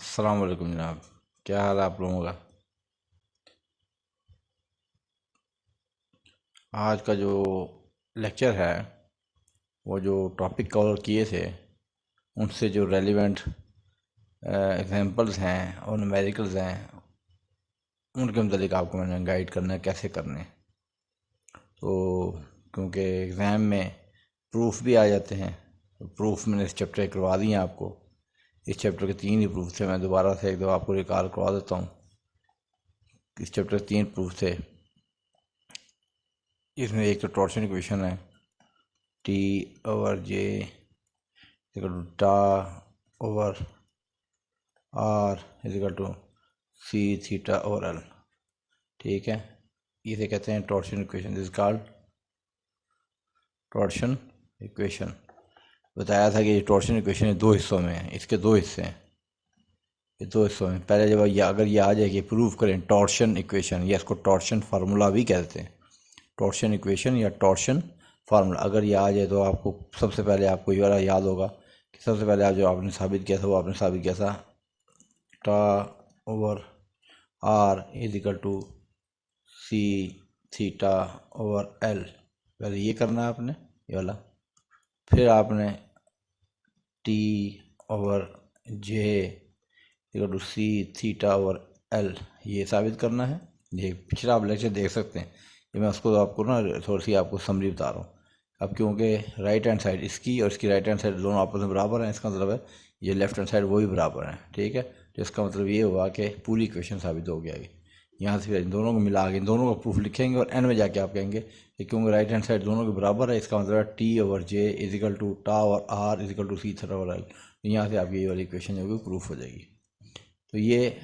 अस्सलाम वालेकुम जनाब। क्या हाल है आप लोगों का? आज का जो लेक्चर है वो जो टॉपिक कवर किए थे उनसे जो रेलिवेंट एग्जांपल्स हैं और न्यूमेरिकल्स हैं उनके मतलब आपको मैंने गाइड करना है कैसे करने। तो क्योंकि एग्ज़ाम में प्रूफ भी आ जाते हैं, तो प्रूफ मैंने इस चैप्टर करवा दिए हैं आपको। इस चैप्टर के 3 ही प्रूफ थे, मैं दोबारा से एक दफ़ा आपको रिकॉल करवा देता हूँ। इस चैप्टर के 3 प्रूफ थे। इसमें एक तो टॉर्शन इक्वेशन है, T over J equal to tau over R equal to C theta over L. ठीक है, इसे कहते हैं torsion equation. This called torsion equation. बताया था कि टॉर्शन इक्वेशन दो हिस्सों में है, इसके दो हिस्से हैं। ये दो हिस्सों में पहले जब अगर ये आ जाए कि प्रूव करें टॉर्शन इक्वेशन, या इसको टॉर्शन फार्मूला भी कहते हैं। टॉर्शन इक्वेशन या टॉर्शन फार्मूला अगर ये आ जाए तो आपको सबसे पहले आपको ये वाला याद होगा कि सबसे पहले आप जो आपने साबित किया था वो आपने साबित किया था tau over R is equal to C theta over L. पहले ये करना है आपने, ये वाला। फिर आपने T over J equal to C theta over L ये साबित करना है। ये पिछला आप लेक्चर देख सकते हैं। ये मैं उसको आपको ना थोड़ी सी आपको समरी बता रहा हूँ। अब क्योंकि राइट हैंड साइड इसकी और इसकी राइट हैंड साइड दोनों आपस में बराबर हैं, इसका मतलब है ये लेफ्ट हैंड साइड वो भी बराबर हैं। ठीक है, तो इसका मतलब ये हुआ कि पूरी इक्वेशन साबित हो गया। यहाँ से फिर इन दोनों को मिला के इन दोनों का प्रूफ लिखेंगे और एंड में जाके आप कहेंगे कि क्योंकि राइट हैंड साइड दोनों के बराबर है, इसका मतलब है T over J equal to tau और R equal to C theta over L. यहाँ से आपकी ये वाली इक्वेशन जो है प्रूफ हो जाएगी। तो ये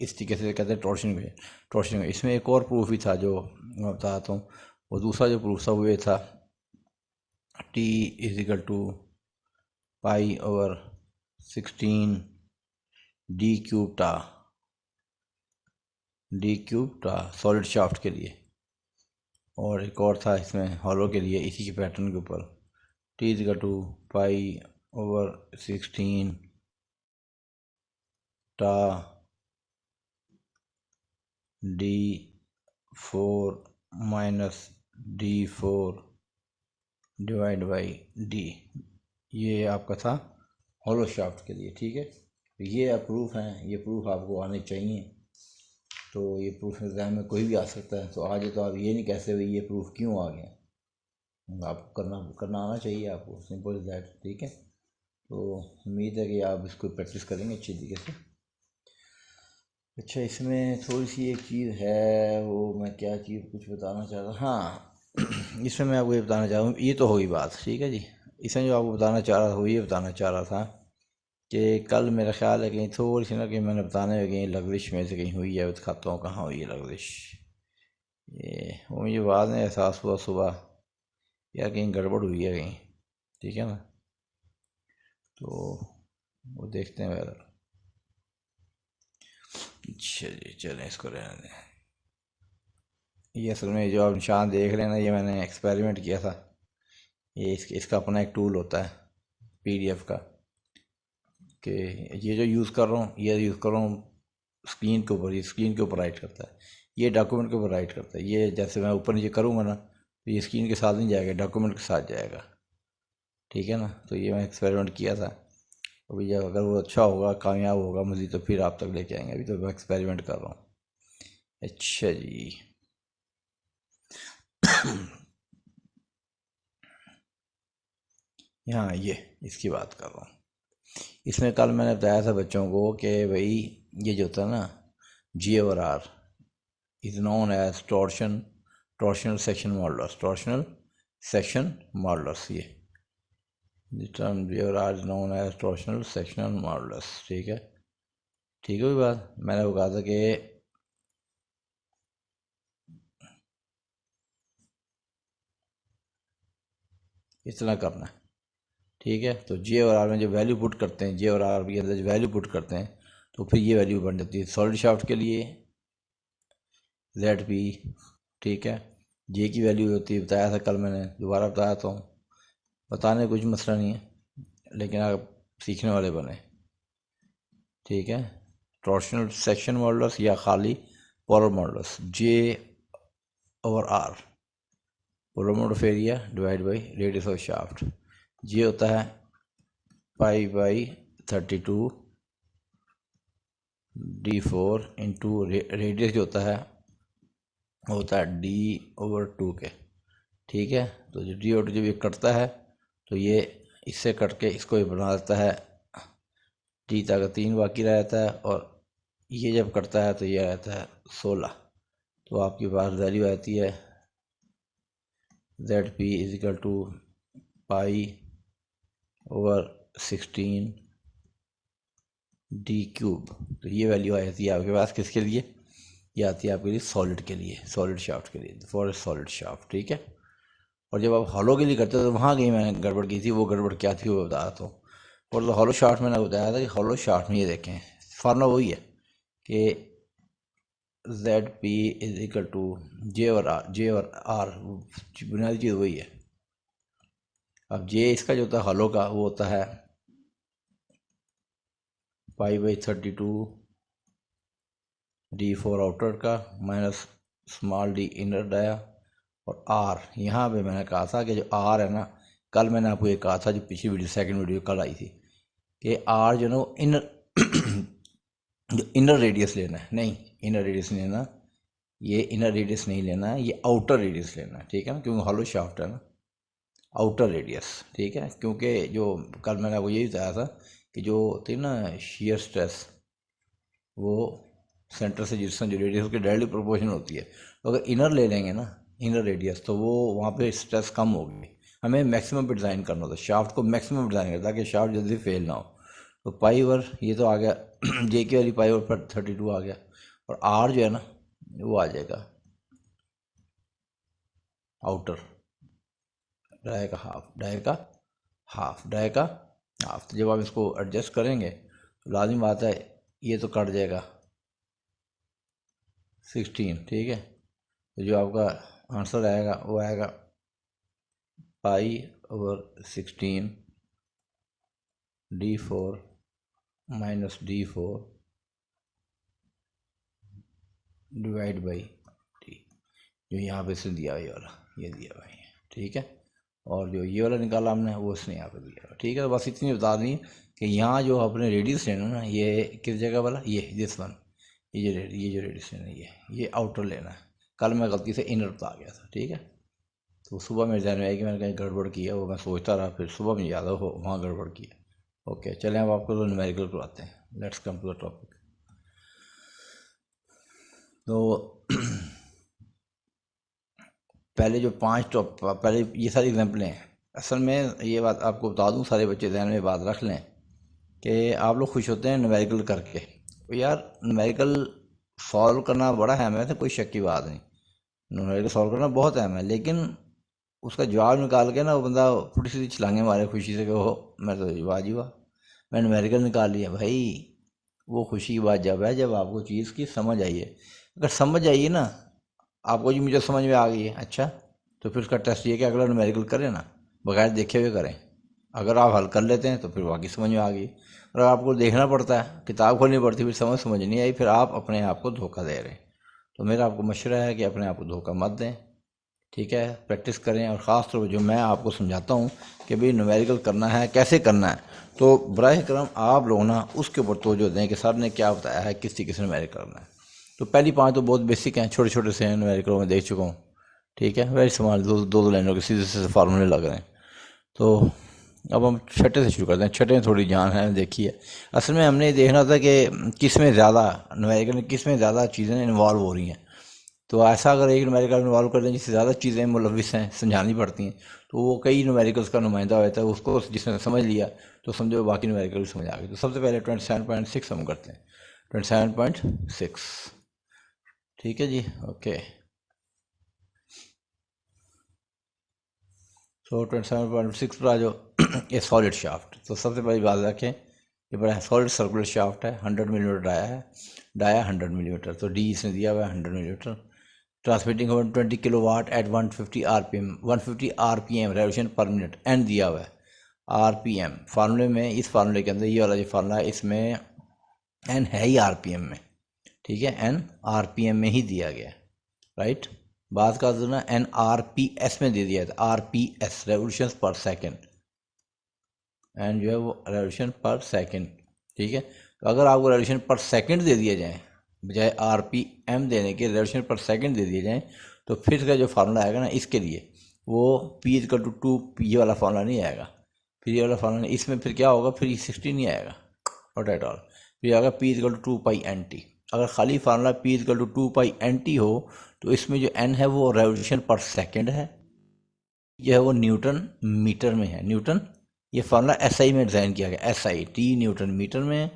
इस तरीके से कहते हैं टॉर्शन में। टॉर्शन में इसमें एक और प्रूफ भी था जो मैं बताता हूँ। वो दूसरा जो प्रूफ था वो ये था T equal to pi over 16 D cube tau solid shaft के लिए। और एक और था इसमें हॉलो के लिए, इसी के पैटर्न के ऊपर T equal to pi over 16 tau D 4 minus D 4 divide by D. ये आपका था हॉलो शाफ्ट के लिए। ठीक है, तो ये प्रूफ हैं, ये प्रूफ आपको आने चाहिए। तो ये प्रूफ एग्जाम में कोई भी आ सकता है, तो आज तो आप ये नहीं कह सकते ये प्रूफ क्यों आ गया। आपको करना करना आना चाहिए आपको, सिंपल इज दैट। ठीक है, तो उम्मीद है कि आप इसको प्रैक्टिस करेंगे अच्छी तरीके से। अच्छा, इसमें थोड़ी सी एक चीज़ है, वो मैं क्या चीज़ कुछ बताना चाह रहा, हाँ इसमें मैं आपको ये बताना चाह रहा हूँ। ये तो होगी बात, ठीक है जी। इसमें जो आपको बताना चाह रहा था वो ये बताना चाह रहा था कि कल मेरा ख्याल है कहीं थोड़ी सी ना कहीं मैंने बताने में कहीं लग्जिश में से कहीं हुई है, दिखाता हूँ कहाँ हुई है लग्जिश। ये वो मुझे बाद में एहसास हुआ सुबह यार कहीं गड़बड़ हुई है कहीं। ठीक है ना, तो वो देखते हैं वैर। अच्छा जी, चलें इसको रहने दें। ये असल में जो आप निशान देख रहे हैं ना, ये मैंने एक्सपेरिमेंट किया था। ये इसका अपना एक टूल होता है पीडीएफ का, कि ये जो यूज़ कर रहा हूँ ये यूज़ कर रहा हूँ स्क्रीन के ऊपर। ये स्क्रीन के ऊपर राइट करता है, ये डॉक्यूमेंट के ऊपर राइट करता है। ये जैसे मैं ऊपर नीचे करूँगा ना तो ये स्क्रीन के साथ नहीं जाएगा, डॉक्यूमेंट के साथ जाएगा। ठीक है ना, तो ये मैं एक्सपेरिमेंट किया था। अभी जब अगर वो अच्छा होगा, कामयाब होगा मज़ीद, तो फिर आप तक लेके आएंगे। अभी तो मैं एक्सपेरिमेंट कर रहा हूँ। अच्छा जी। यहाँ ये इसकी बात कर रहा हूँ। इसमें कल मैंने बताया था बच्चों को कि भाई ये जो होता है ना G over R is known as torsional section modulus. Torsional section modulus, ये term G over R is known as torsional sectional modulus. ठीक है, ठीक है। बात मैंने वो कहा था कि इतना करना है। ठीक है, तो जे और आर में जब वैल्यू पुट करते हैं, जे और आर के अंदर जो वैल्यू पुट करते हैं तो फिर ये वैल्यू बन जाती है सॉलिड शाफ्ट के लिए जेड पी। ठीक है, जे की वैल्यू होती है, बताया था कल मैंने, दोबारा बताया था। बताने कुछ मसला नहीं है, लेकिन आप सीखने वाले बने। ठीक है। टॉर्शनल सेक्शन मॉडुलस या खाली polar modulus J/R, polar mode of area divide by radius of shaft. J होता है π/32 d4 इंटू रेडियस जो होता है वो होता है d/2 के। ठीक है, तो जो d/2 जब ये कटता है तो ये इससे कट के इसको ये बना देता है t/3 बाकी रह जाता है, और ये जब कटता है तो ये रहता है 16। तो आपके पास वैल्यू आती है ZP = π/16 d³। तो ये वैल्यू आ जाती है आपके पास किसके लिए, ये आती है आपके लिए सॉलिड के लिए, सॉलिड शाफ्ट के लिए, फॉर सॉलिड शाफ्ट। ठीक है, और जब आप हॉलो के लिए करते हो तो वहाँ गई मैंने गड़बड़ की थी, वो गड़बड़ क्या थी वो बता रहा था। और हॉलो शाफ्ट मैंने बताया था कि हॉलो शाफ्ट में ये देखें फार्मूला वही है कि ZP = J/R, बुनियादी चीज़ वही है। अब J इसका जो होता है हॉलो का वो होता है π/32 d4 आउटर का minus small d inner dia, और R यहाँ पे मैंने कहा था कि जो R है ना, कल मैंने आपको ये कहा था जो पिछली वीडियो सेकंड वीडियो कल आई थी कि R जो ना इनर जो इनर रेडियस लेना है, नहीं इनर रेडियस नहीं लेना, ये इनर रेडियस नहीं लेना है, ये आउटर रेडियस लेना है। ठीक है ना, क्योंकि हॉलो शाफ्ट है ना, आउटर रेडियस। ठीक है, क्योंकि जो कल मैंने आपको यही बताया था कि जो होती है ना शियर स्ट्रेस, वो सेंटर से जिस जो रेडियस उसकी डायरेक्टली प्रोपोर्शनल होती है। तो अगर इनर ले लेंगे ना, इनर रेडियस, तो वो वहाँ पे स्ट्रेस कम होगी। हमें मैक्सिमम पे डिज़ाइन करना होता है, शाफ्ट को मैक्सिमम डिज़ाइन करता है ताकि शाफ्ट जल्दी फेल ना हो। तो π/, ये तो आ गया J की वाली π/, पर 32 आ गया, और R जो है ना वो आ जाएगा आउटर डाई का हाफ, डाई का हाफ, डाई का हाफ। तो जब आप इसको एडजस्ट करेंगे तो लाजिम बात है ये तो कट जाएगा 16। ठीक है, तो जो आपका आंसर आएगा वो आएगा π/16 d4 minus d4 divide by T, जो यहाँ पे से दिया ये वाला, ये दिया हुआ है। ठीक है, और जो ये वाला निकाला हमने वो इसने यहाँ पे दिया हुआ। ठीक है, तो बस इतनी बता दी कि यहाँ जो अपने रेडियस लेना ना, ये किस जगह वाला, ये दिस वन, ये जो रेडियस लेना ये आउटर लेना है। कल मैं गलती से इनर बता गया था। ठीक है, तो सुबह मेरे ध्यान में आया कि मैंने कहीं गड़बड़ किया, वो मैं सोचता रहा, फिर सुबह मुझे याद हो वहाँ गड़बड़ किया। ओके, चलें अब आपको तो न्यूमेरिकल करवाते हैं। Let's come to the topic. तो पहले जो पहले ये सारी एग्जाम्पलें हैं। असल में ये बात आपको बता दूं, सारे बच्चे ध्यान में बात रख लें कि आप लोग खुश होते हैं न्यूमेरिकल करके। तो यार न्यूमेरिकल सॉल्व करना बड़ा अहम है, तो कोई शक की बात नहीं, न्यूमेरिकल सॉल्व करना बहुत अहम है, लेकिन उसका जवाब निकाल के ना वो बंदा फुटी सी छलांगे मारे खुशी से कि हो मैं तो वाह जी वाह मैं न्यूमेरिकल निकाल लिया। भाई वो खुशी की बात जब है जब आपको चीज़ की समझ आई है। अगर समझ आई है ना आपको, जी मुझे समझ में आ गई है, अच्छा तो फिर उसका टेस्ट ये कि अगला न्यूमेरिकल करें ना, बगैर देखे हुए करें। अगर आप हल कर लेते हैं तो फिर बाकी समझ में आ गई। और आपको देखना पड़ता है, किताब खोलनी पड़ती, फिर समझ नहीं आई, फिर आप अपने आप को धोखा दे रहे हैं। तो मेरा आपको मशवरा है कि अपने आप को धोखा मत दें। ठीक है, प्रैक्टिस करें, और ख़ास तौर पर जो मैं आपको समझाता हूँ कि भाई न्यूमेरिकल करना है कैसे करना है, तो बराह करम आप लोग ना उसके ऊपर तवज्जो दें कि सर ने क्या बताया है, किस तरीके से न्यूमेरिकल करना है। तो पहली 5 तो बहुत बेसिक हैं, छोटे छोटे से हैं, न्यूमेरिकल में देख चुका हूँ। ठीक है, वेरी स्मॉल, दो लाइनों के सीधे से फार्मूले लग रहे हैं। तो अब हम छठे से शुरू करते हैं। छठे में थोड़ी जान है, देखिए असल में हमने देखना था कि किस में ज़्यादा न्यूमेरिकल में किस में ज़्यादा चीज़ें इन्वॉल्व हो रही हैं। तो ऐसा अगर एक न्यूमेरिकल इन्वॉल्व कर दें जिससे ज़्यादा चीज़ें मुलविस हैं, समझानी पड़ती हैं, तो वो कई न्यूमेरिकल्स का नुमाइंदा होता है, उसको जिसने समझ लिया तो समझो बाकी न्यूमेरिकल भी समझ आ गई। तो सबसे पहले 27.6 हम करते हैं, 27.6। ठीक है जी, ओके। तो 27.6 पर आ जाओ। ये सॉलिड शाफ्ट, तो सबसे पहली बात रखें ये बड़ा सॉलिड सर्कुलर शाफ्ट है, 100 मिलीमीटर डाया है, डाया 100 मिलीमीटर, तो डी इसने दिया हुआ है 100 millimetre. Transmitting 120 kilowatt at 150 RPM, 150 RPM revolution per minute, N दिया हुआ है आरपीएम। फार्मूले में, इस फार्मूले के अंदर ये वाला जो फार्मूला है इसमें एन है ही आरपीएम में, ठीक है, एन आरपीएम में ही दिया गया है, राइट। बात का तो ना एन आरपीएस में दे दिया था, आरपीएस रेवोल्यूशन पर सेकेंड, एंड जो है वो रेवोल्यूशन पर सेकेंड, ठीक है। तो अगर आपको रेवोल्यूशन पर सेकेंड दे दिया जाए, बजाय आरपीएम देने के रेवोल्यूशन पर सेकेंड दे दिए जाए, तो फिर का जो फार्मूला आएगा ना इसके लिए, वो पी इक्वल टू 2 ये वाला फार्मूला नहीं आएगा, फिर ये वाला फार्मूला नहीं, इसमें फिर क्या होगा, फिर 60 नहीं आएगा, नॉट एट ऑल, फिर आएगा P equal to 2 pi N T. अगर खाली formula P equal to 2 pi N T हो, तो इसमें जो एन है वो रेवोल्यूशन पर सेकेंड है, यह है वो न्यूटन मीटर में है, न्यूटन, ये फार्मूला एसआई में डिज़ाइन किया गया, एसआई टी न्यूटन मीटर में,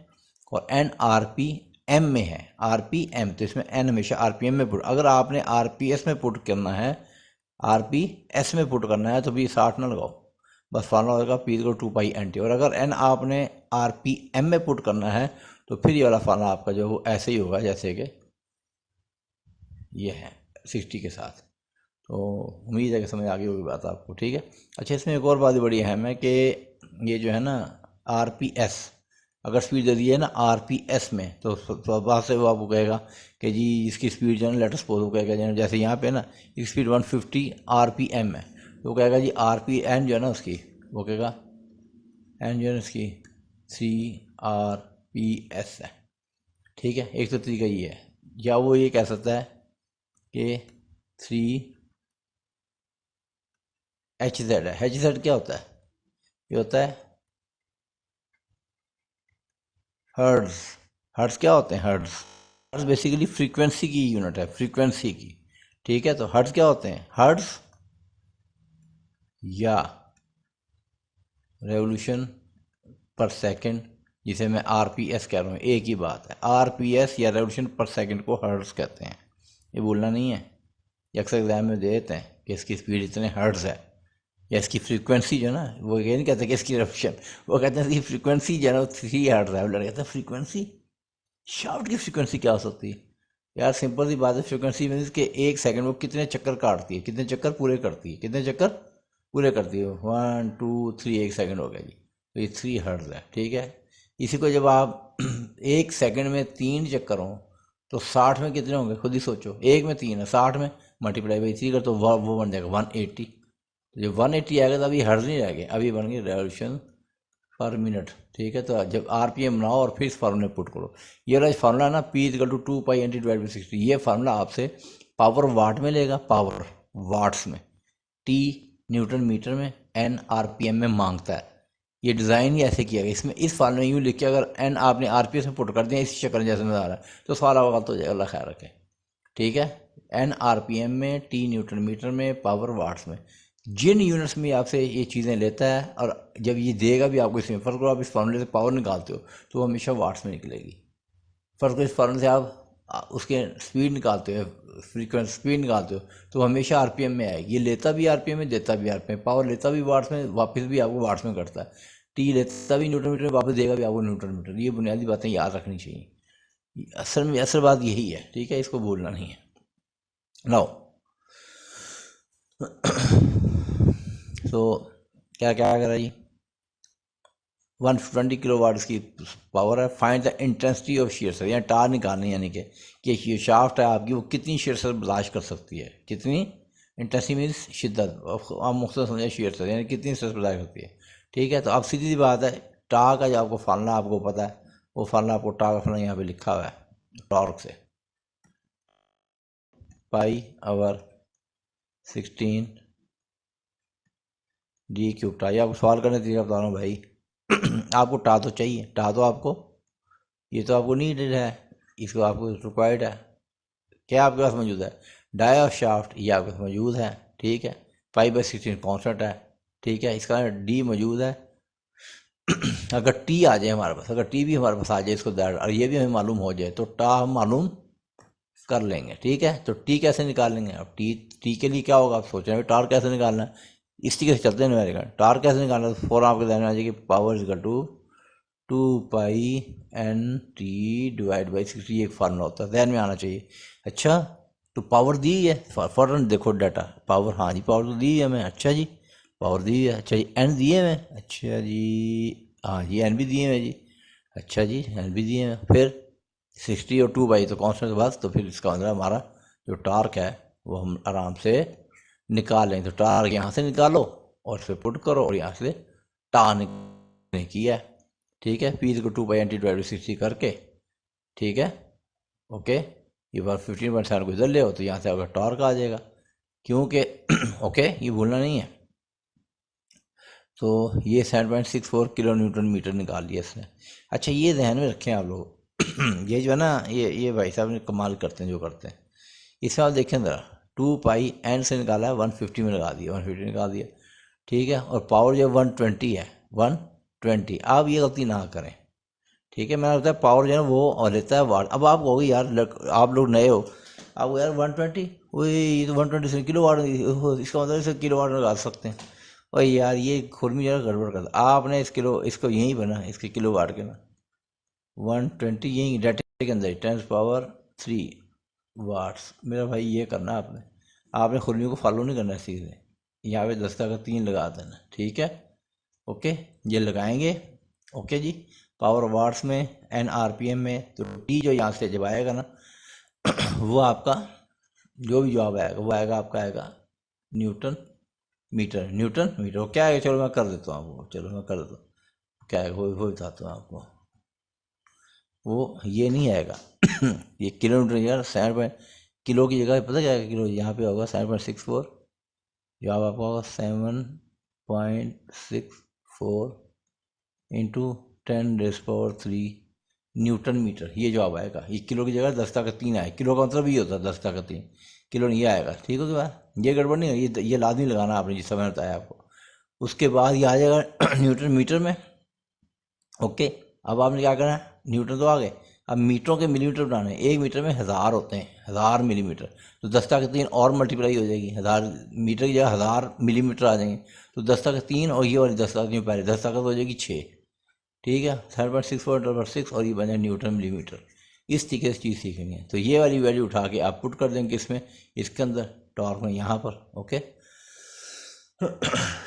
और एन आरपीएम में है, आरपीएम, तो इसमें एन हमेशा आरपीएम में पुट, अगर आपने आरपीएस में पुट करना है, आरपीएस में पुट करना है तो भी 60 ना लगाओ, बस फार्मूला होगा P equal to pi N T. और अगर एन आपने आरपीएम में पुट करना है तो फिर ये वाला फार्मूला आपका जो वो ऐसे ही होगा जैसे कि ये है 60 के साथ। तो उम्मीद है कि समझ आ गई होगी बात आपको, ठीक है। अच्छा, इसमें एक और बात बड़ी अहम है कि ये जो है ना आरपीएस, अगर स्पीड दे दी है ना आरपीएस में, तो वहाँ से वो आपको कहेगा कि जी इसकी स्पीड जो है लेटेस्ट सपोज वो कहेगा, जैसे यहाँ पे ना इसकी स्पीड 150 आरपीएम है, तो वो कहेगा जी आरपीएन जो है ना उसकी, वो कहेगा एन जो है उसकी 3 आरपीएस है, ठीक है। एक तो तरीका ये है, या वो ये कह सकता है कि 3 HZ है। HZ क्या होता है, ये होता है हर्ट्ज। हर्ट्ज क्या होते हैं, हर्ट्ज, हर्ट्ज बेसिकली फ्रीक्वेंसी की यूनिट है, फ्रीक्वेंसी की, ठीक है। तो हर्ट्ज क्या होते हैं, हर्ट्ज या रेवोल्यूशन पर सेकंड, जिसे मैं आरपीएस कह रहा हूँ, एक ही बात है, आरपीएस या रेवोल्यूशन पर सेकंड को हर्ट्ज कहते हैं, ये बोलना नहीं है, ये अक्सर एग्जाम में दे देते हैं कि इसकी स्पीड इतने हर्ट्ज है, या इसकी फ्रीक्वेंसी जो है ना, वो ये नहीं कहते कि इसकी रेवोल्यूशन, वो कहते हैं इसकी फ्रीक्वेंसी जो है ना 3 हर्ट्ज है, लड़के कहते हैं फ्रीक्वेंसी, शाफ्ट की फ्रीक्वेंसी क्या हो सकती है यार, सिंपल सी बात है, फ्रीक्वेंसी मीन्स कि एक सेकंड वो कितने चक्कर काटती है, कितने चक्कर पूरे करती है, कितने चक्कर पूरे करती है, 1 2 3, एक सेकंड हो गया जी, तो ये 3 हर्ट्ज है, ठीक है। इसी को जब आप एक सेकंड में 3 चक्कर हों तो 60 में कितने होंगे, खुद ही सोचो, एक में 3 है, 60 में मल्टीप्लाई बाई 3 कर तो वो बन जाएगा 180, तो जब 180 आएगा तो अभी हर्ट्ज नहीं रह गए, अभी बन गए रेवोल्यूशन पर मिनट, ठीक है। तो जब आरपीएम बनाओ और फिर इस फार्मूले पुट करो, ये वाला फार्मूला है ना P equal to 2 pi N T divide by 60, ये फार्मूला आपसे पावर वाट में लेगा, पावर वाट्स में, टी न्यूटन मीटर में, एन आरपीएम में मांगता है, ये डिज़ाइन ही ऐसे किया गया। इसमें इस फार्मूले में यूँ लिख के अगर एन आपने आरपीएस में पुट कर दिया इसी शक्ल जैसे नजर आ रहा है, तो सारा गलत हो जाएगा, अल्लाह खैर रखे, ठीक है। एन आरपीएम में, टी न्यूटन मीटर में, पावर वाट्स में, जिन यूनिट्स में आपसे ये चीज़ें लेता है, और जब ये देगा भी आपको, इसमें फ़र्क करो, आप इस फार्मूले से पावर निकालते हो तो वो हमेशा वाट्स में निकलेगी, फ़र्क करो इस फार्मूले से आप उसके स्पीड निकालते हो, फ्रीक्वेंसी स्पीड निकालते हो, तो हमेशा आरपीएम में आएगी, ये लेता भी आरपीएम में, देता भी आरपीएम, पावर लेता भी वाट्स में, वापस भी आपको वाट्स में करता है, टी लेता भी न्यूटन मीटर में, वापस देगा भी आपको न्यूटन मीटर, ये बुनियादी बातें याद रखनी चाहिए, असल बात यही है, ठीक है, इसको भूलना नहीं है। नाउ तो क्या क्या करा जी, 120 किलोवाट इसकी पावर है, find the intensity of share service, यानी टार निकालनी, यानी कि ये शाफ्ट है आपकी वो कितनी शेयर सर्विस बर्दाश्त कर सकती है, कितनी, इंटेंसिटी मीन्स शिद्दत, आप मुख्तलिफ समझे शेयर सर्विस यानी कितनी सर्विस बर्दाश्त करती है, ठीक है। तो अब सीधी सी बात है, टार का जो आपको फार्मूला आपको पता है, वो फार्मूला आपको टार का फार्मूला यहाँ पे लिखा हुआ है, टॉर्क से पाई आवर 16 डी क्यूब टा, ये आपको सवाल करने तरीका बता रहा हूँ भाई आपको टा तो चाहिए, टा तो आपको, ये तो आपको नीडेड है, इसको आपको रिक्वायर्ड है, क्या आपके पास मौजूद है, डाई ऑफ शाफ्ट, ये आपके पास मौजूद है, ठीक है, पाई बाई 16 कॉन्स्टेंट है, ठीक है, इसका डी मौजूद है अगर टी आ जाए हमारे पास, अगर टी भी हमारे पास आ जाए इसको दैट, और ये भी हमें मालूम हो जाए, तो टा हम मालूम कर लेंगे, ठीक है। तो टी कैसे निकालेंगे, अब टी के लिए क्या होगा, आप सोच रहे हैं टार कैसे निकालना है, इस तरीके से चलते हैं न्यूमेरिकल, टार कैसे निकालना है, तो फॉर्म आपके ध्यान में आ जाएगी, power equal to 2 pi N T divide by 60, एक फार्मूला होता है, ध्यान में आना चाहिए। अच्छा, तो पावर दी है, फौरन देखो डाटा, पावर, हाँ जी पावर तो दी है हमें, अच्छा जी पावर दी है, अच्छा जी एन दिए हमें, अच्छा जी हाँ जी एन भी दिए हैं जी, अच्छा जी, एल भी दिए हैं। फिर 60 और 2 बाई तो कांस्टेंट बस, तो फिर इसका मतलब हमारा जो टार्क है वो हम आराम से निकाल लें। तो टार्क यहाँ से निकालो और फिर पुट करो, और यहाँ से टार निकालने की है। ठीक है, पी को 2 पाई NT/60 करके, ठीक है, ओके। ये बार 15.7 को इधर ले हो तो यहाँ से अगर टॉर्क आ जाएगा, क्योंकि ओके, ये भूलना नहीं है। तो ये 7.64 किलो न्यूटन मीटर निकाल लिया इसने। अच्छा, ये ध्यान में रखें आप लोग ये जो है ना, ये भाई साहब ने कमाल करते हैं जो करते हैं। इसमें आप देखें ज़रा, 2 पाई N से निकाला है 150 में लगा दिया, 150 निकाल दिया, ठीक है। और पावर जो 120 है, 120। आप ये गलती ना करें, ठीक है। मैंने बताया पावर जो है ना वो और लेता है वाट। अब आप कहोगे यार आप लोग नए हो, आप यार 120, वही ये तो 120 से किलो वाट, इसका मतलब इसे किलो वाट लगा सकते हैं। और यार ये खुरमी जरा गड़बड़ कर, आपने इस किलो इसको यहीं बना इसके किलो वाट के ना 120 यहीं डाटे के अंदर 10⁻³ वाट्स। मेरा भाई ये करना आपने, आपने खुरमी को फॉलो नहीं करना सीधे, यहाँ पे 10⁻³ लगा देना, ठीक है, ओके। ये लगाएंगे, ओके जी। पावर वाट्स में, NRPM में, तो टी जो यहाँ से जब आएगा ना वो आपका जो भी जवाब आएगा वो आएगा, आपका आएगा न्यूटन मीटर। न्यूटन मीटर क्या आएगा, चलो मैं कर देता हूँ आपको, चलो मैं कर देता हूँ क्या आएगा, वो बताता हूँ आपको। वो ये नहीं आएगा ये किलोमीटर यार, 7 किलो की जगह पता क्या है, किलो यहाँ पे होगा 7.64, जवाब आपका होगा 7.64 इंटू 10⁻³ न्यूटन मीटर, ये जवाब आएगा। ये किलो की जगह 10⁻³ आए, किलो का मतलब ये होता है 10⁻³ किलो, नहीं आएगा, ठीक हो गया। ये गड़बड़ नहीं है, ये लाजमी लगाना आपने जिस समय बताया आपको। उसके बाद ये आ जाएगा न्यूटन मीटर में, ओके। अब आपने क्या करना है, न्यूटन तो आ गए, अब मीटरों के मिलीमीटर बनाने हैं। 1 मीटर में 1000 होते हैं, 1000 मिलीमीटर, तो 10⁻³ और मल्टीप्लाई हो जाएगी, 1000 मीटर की जगह 1000 मिलीमीटर आ जाएंगे, तो 10⁻³ और ये वाली 10⁻³ पहले 10 हो जाएगी 6, ठीक है। 7.64/6 और ये बन जाए न्यूटन मिलीमीटर। इस तरीके से चीज़ सीखनी है। तो ये वाली वैल्यू उठा के आप पुट कर देंगे इसमें, इसके अंदर टॉर्क में, यहाँ पर, ओके।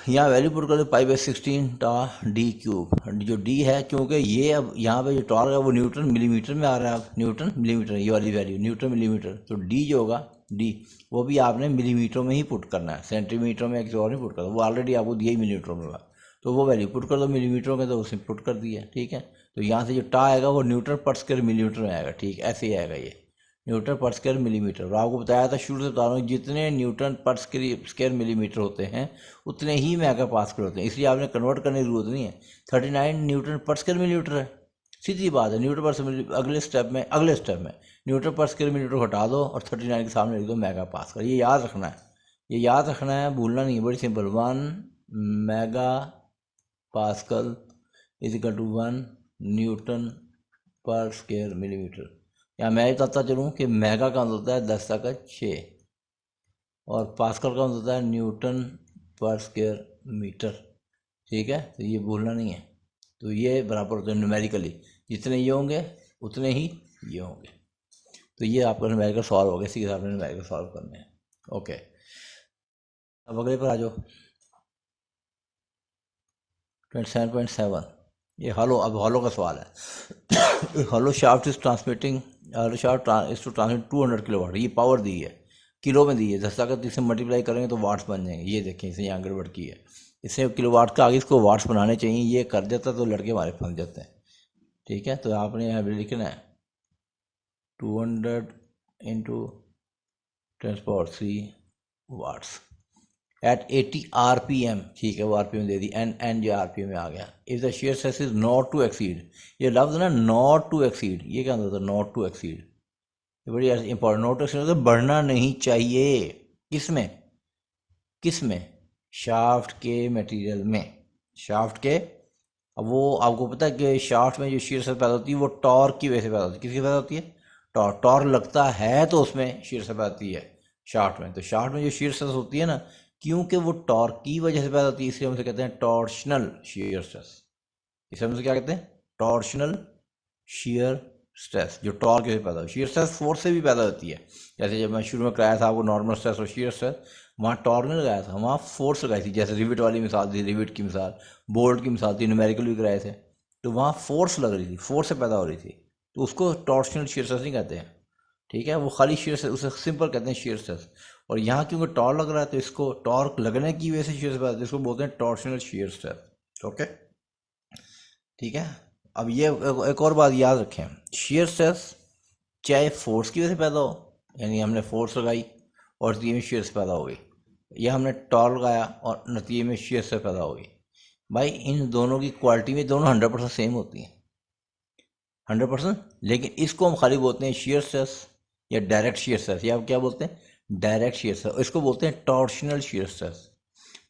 यहाँ वैल्यू पुट कर दो π/16 टा d3, जो d है, क्योंकि ये अब यहाँ पे जो टॉर्क है वो न्यूटन मिलीमीटर में आ रहा है। अब न्यूटन मिलीमीटर, ये वाली वैल्यू न्यूटन मिलीमीटर, तो d जो होगा d वो भी आपने मिलीमीटर में ही पुट करना है, सेंटीमीटर में किसी और नहीं पुट करना, वो ऑलरेडी आपको दिया ही मिलीमीटर में होगा, तो वो वैल्यू पुट कर दो मिलीमीटर में, तो उसने पुट कर दिया, ठीक है। तो यहाँ से जो टा आएगा वो न्यूटन पर स्क्वायर मिलीमीटर में आएगा, ठीक, ऐसे ही आएगा ये न्यूटन पर स्क्वायर मिलीमीटर। और आपको बताया था शुरू से बता रहा हूँ, जितने न्यूटन पर स्क्वायर मिलीमीटर होते हैं उतने ही मेगा पास्कल होते हैं, इसलिए आपने कन्वर्ट करने की जरूरत नहीं है। 39 न्यूटन पर स्क्वायर मिलीमीटर है, सीधी बात है। न्यूटन पर अगले स्टेप में न्यूटन पर स्क्वायर मिलीमीटर हटा दो और 39 के सामने लिख दो मेगा पास्कल। ये याद रखना है, ये याद रखना है, भूलना नहीं है, बड़ी simple. 1 mega pascal is equal to 1 newton per square millimetre. या मैं ये बताता चलूँ कि मेगा का मतलब होता है 10⁻6 और पास्कल का मतलब होता है न्यूटन पर स्क्वायर मीटर, ठीक है। तो ये भूलना नहीं है। तो ये बराबर होता है न्यूमेरिकली, जितने ये होंगे उतने ही ये होंगे। तो ये आपका न्यूमेरिकल सॉल्व हो गया, इसी के हिसाब से न्यूमेरिकल सॉल्व करने हैं, ओके। अब अगले पर आ जाओ, 27.7, ये हॉलो, अब हॉलो का सवाल है। Hollow shaft is transmitting, hollow shaft is to transmit 200 kilowatt, ये पावर दी है, किलो में दी है, 10⁻³ से मल्टीप्लाई करेंगे तो वाट्स बन जाएंगे। ये देखें, इसे यहाँ गड़बड़ की है, इससे किलोवाट का आगे इसको वाट्स बनाने चाहिए, ये कर देता तो लड़के हमारे फंस जाते हैं, ठीक है। तो आपने यहाँ पर लिखना है 200 इंटू 10⁻³ वाट्स एट 80 RPM, ठीक है, वो RPM दे दी, एन जो RPM में आ गया। If the shear stress is not to exceed, ये लफ्ज ना नॉट टू एक्सीड, ये क्या होता है नॉट टू एक्सीड, ये बड़ी इंपॉर्टेंट। नॉट टू एक्सीड मतलब बढ़ना नहीं चाहिए, किसमें किसमें, शाफ्ट के मटेरियल में, शाफ्ट के। अब वो आपको पता है कि शाफ्ट में जो शेयर स्ट्रेस पैदा होती है वो टॉर्क की वजह से पैदा होती है, किसकी पैदा होती है, टॉर्क लगता है तो उसमें शेयर स्ट्रेस पैदा होती है शाफ्ट में। तो शाफ्ट में जो शेयर स्ट्रेस होती है ना, क्योंकि वो टॉर्क की वजह से पैदा होती है, इसलिए हम उसे कहते हैं टॉर्शनल शेयर स्ट्रेस। इसे हम क्या कहते हैं, टॉर्शनल शेयर स्ट्रेस, जो टॉर्क से पैदा होती है। शेयर स्ट्रेस फोर्स से भी पैदा होती है, जैसे जब मैं शुरू में कराया था आपको नॉर्मल स्ट्रेस और शेयर स्ट्रेस, वहाँ टॉर्क नहीं लगाया था, वहाँ फोर्स लगाई थी, जैसे रिविट वाली मिसाल थी, रिविट की मिसाल, बोल्ट की मिसाल थी, न्यूमेरिकल भी कराए थे, तो वहाँ फोर्स लग रही थी, फोर्स से पैदा हो रही थी, तो उसको टॉर्शनल शीयर स्ट्रेस नहीं कहते हैं, ठीक है। वो खाली शीयर स्ट्रेस, उसे सिंपल कहते हैं शीयर स्ट्रेस। और यहाँ क्योंकि टॉर्क लग रहा है तो इसको टॉर्क लगने की वजह से शीयर स्ट्रेस, इसको बोलते हैं टॉर्शनल शीयर स्ट्रेस। ओके, ठीक है। अब ये एक और बात याद रखें, शीयर स्ट्रेस चाहे फोर्स की वजह से पैदा हो, यानी हमने फोर्स लगाई और नतीजे में शीयर पैदा हो गई, या हमने टॉर्क लगाया और नतीजे में शीयर स्ट्रेस पैदा हो गई, भाई इन दोनों की क्वालिटी में दोनों 100% सेम होती हैं, 100%। लेकिन इसको हम खाली बोलते हैं शीयर स्ट्रेस या डायरेक्ट शीयर स्ट्रेस, या क्या बोलते हैं, डायरेक्ट शीयर स्ट्रेस। इसको बोलते हैं टॉर्शनल शीयर स्ट्रेस।